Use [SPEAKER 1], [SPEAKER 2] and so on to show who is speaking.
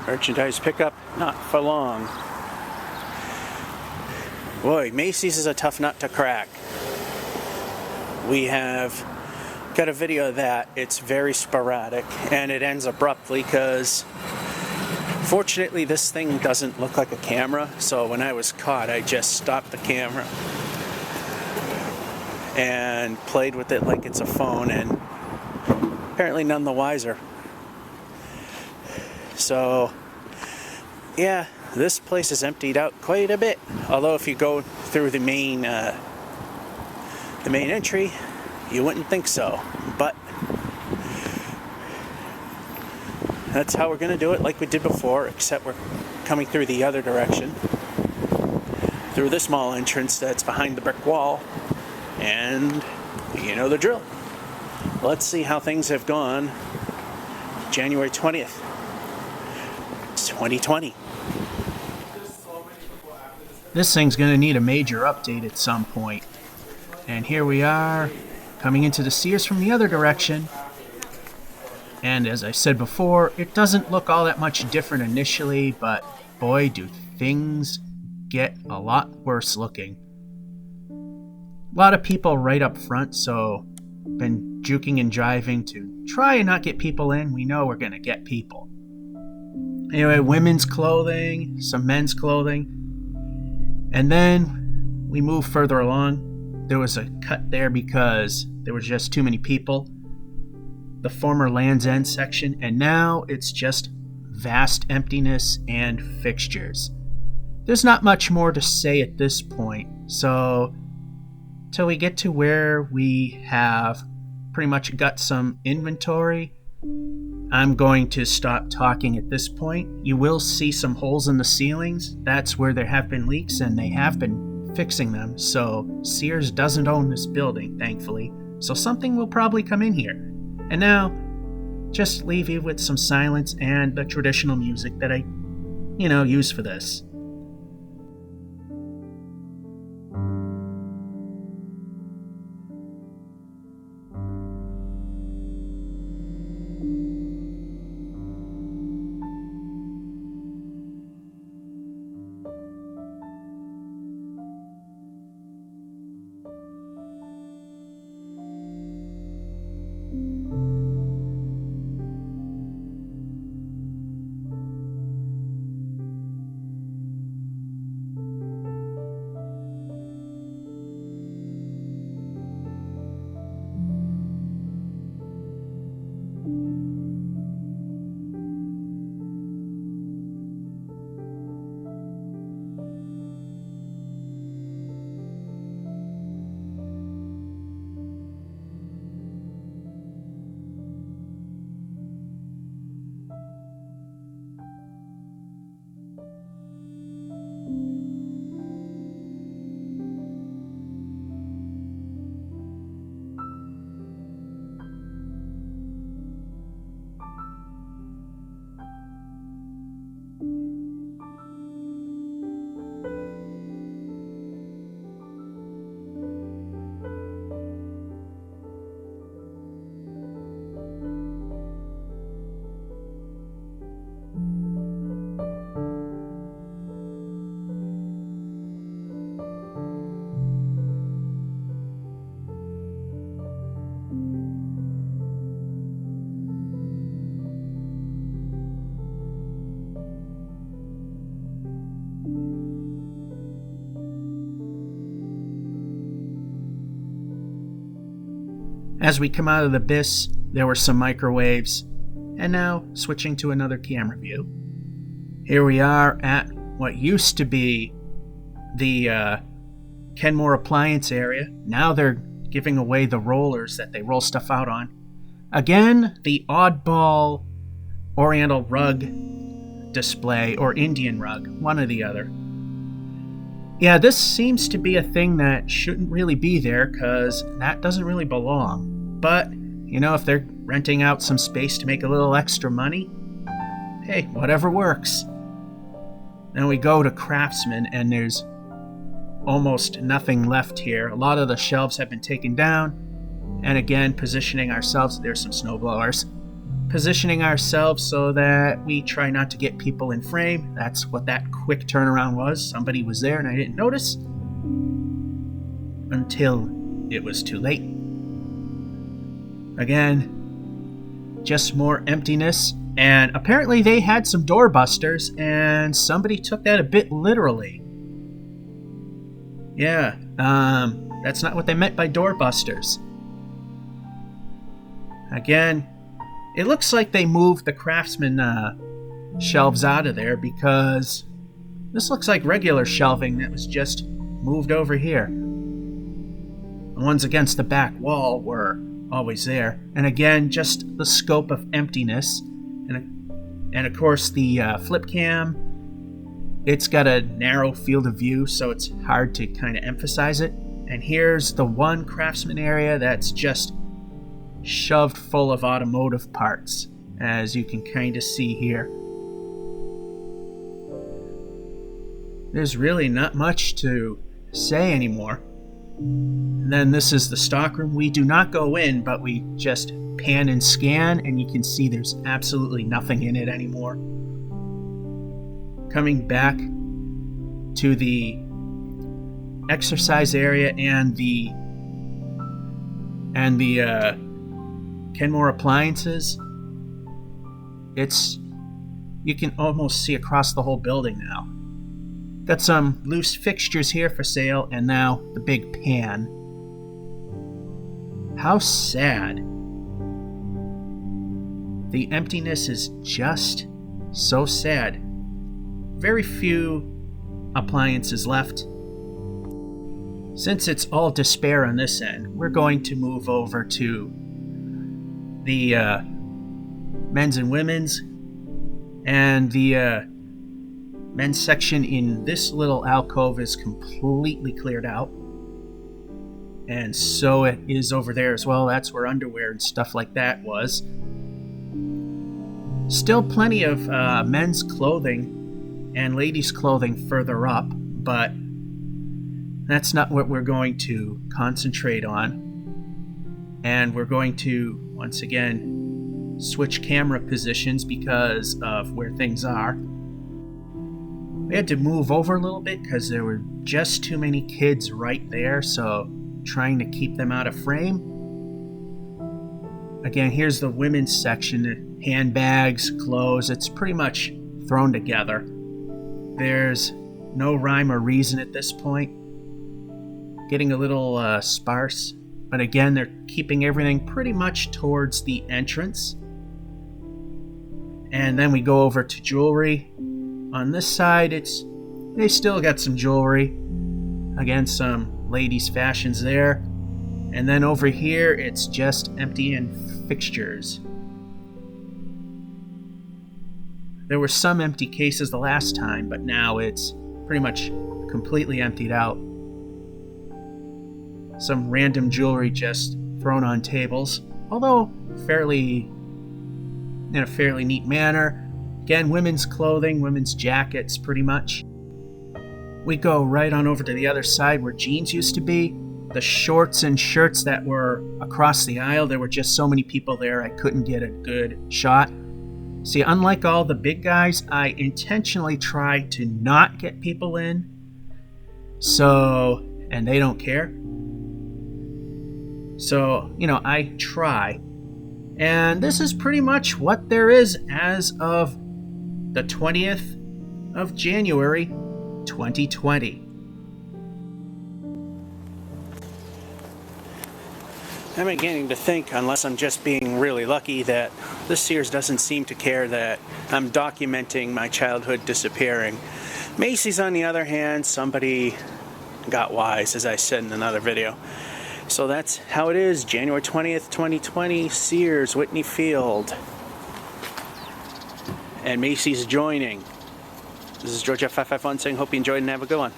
[SPEAKER 1] Merchandise pickup, not for long. Boy, Macy's is a tough nut to crack. We have got a video of that. It's very sporadic and it ends abruptly because fortunately this thing doesn't look like a camera, so when I was caught I just stopped the camera and played with it like it's a phone, and apparently none the wiser. So yeah, this place is emptied out quite a bit, although if you go through the main entry you wouldn't think so, but that's how we're going to do it, like we did before, except we're coming through the other direction, through the small entrance that's behind the brick wall, and you know the drill. Let's see how things have gone January 20th, 2020.
[SPEAKER 2] This thing's going to need a major update at some point. And here we are, coming into the Sears from the other direction. And as I said before, it doesn't look all that much different initially, but boy, do things get a lot worse looking. A lot of people right up front, so been juking and driving to try and not get people in. We know we're going to get people. Anyway, women's clothing, some men's clothing. And then we move further along. There was a cut there because there was just too many people. The former Land's End section, and now it's just vast emptiness and fixtures. There's not much more to say at this point, so till we get to where we have pretty much got some inventory, I'm going to stop talking at this point. You will see some holes in the ceilings. That's where there have been leaks, and they have been fixing them. So Sears doesn't own this building, thankfully. So something will probably come in here. And now, just leave you with some silence and the traditional music that I, use for this. As we come out of the abyss, there were some microwaves, and now switching to another camera view. Here we are at what used to be the Kenmore appliance area. Now they're giving away the rollers that they roll stuff out on. Again, the oddball Oriental rug display, or Indian rug, one or the other. Yeah, this seems to be a thing that shouldn't really be there, because that doesn't really belong. But, if they're renting out some space to make a little extra money, hey, whatever works. Then we go to Craftsman, and there's almost nothing left here. A lot of the shelves have been taken down, and again, positioning ourselves, there's some snowblowers. positioning ourselves so that we try not to get people in frame. That's what that quick turnaround was. Somebody was there and I didn't notice until it was too late. Again, just more emptiness. And apparently they had some doorbusters and somebody took that a bit literally. Yeah, that's not what they meant by doorbusters. Again, it looks like they moved the Craftsman shelves out of there because this looks like regular shelving that was just moved over here. The ones against the back wall were always there. And again, just the scope of emptiness. And of course the flip cam, it's got a narrow field of view, so it's hard to kind of emphasize it. And here's the one Craftsman area that's just shoved full of automotive parts, as you can kind of see here. There's really not much to say anymore. And then this is the stockroom. We do not go in, but we just pan and scan, and you can see there's absolutely nothing in it anymore. Coming back to the exercise area and the Kenmore appliances, you can almost see across the whole building now. Got some loose fixtures here for sale, and now the big pan. How sad. The emptiness is just so sad. Very few appliances left. Since it's all despair on this end, we're going to move over to the men's and women's, and the men's section in this little alcove is completely cleared out, and so it is over there as well. That's where underwear and stuff like that was. Still plenty of men's clothing and ladies' clothing further up, but that's not what we're going to concentrate on. And we're going to, once again, switch camera positions because of where things are. We had to move over a little bit because there were just too many kids right there, so trying to keep them out of frame. Again, here's the women's section. Handbags, clothes, it's pretty much thrown together. There's no rhyme or reason at this point. Getting a little sparse, but again, they're keeping everything pretty much towards the entrance. And then we go over to jewelry. On this side, they still got some jewelry. Again, some ladies' fashions there. And then over here, it's just empty and fixtures. There were some empty cases the last time, but now it's pretty much completely emptied out. Some random jewelry just thrown on tables, although in a fairly neat manner. Again, women's clothing, women's jackets, pretty much. We go right on over to the other side where jeans used to be. The shorts and shirts that were across the aisle, there were just so many people there I couldn't get a good shot. See, unlike all the big guys, I intentionally try to not get people in. And they don't care. So, I try. And this is pretty much what there is as of the 20th of January, 2020.
[SPEAKER 1] I'm beginning to think, unless I'm just being really lucky, that this Sears doesn't seem to care that I'm documenting my childhood disappearing. Macy's, on the other hand, somebody got wise, as I said in another video. So that's how it is, January 20th, 2020, Sears, Whitney Field. And Macy's joining. This is George F551 saying, hope you enjoyed and have a good one.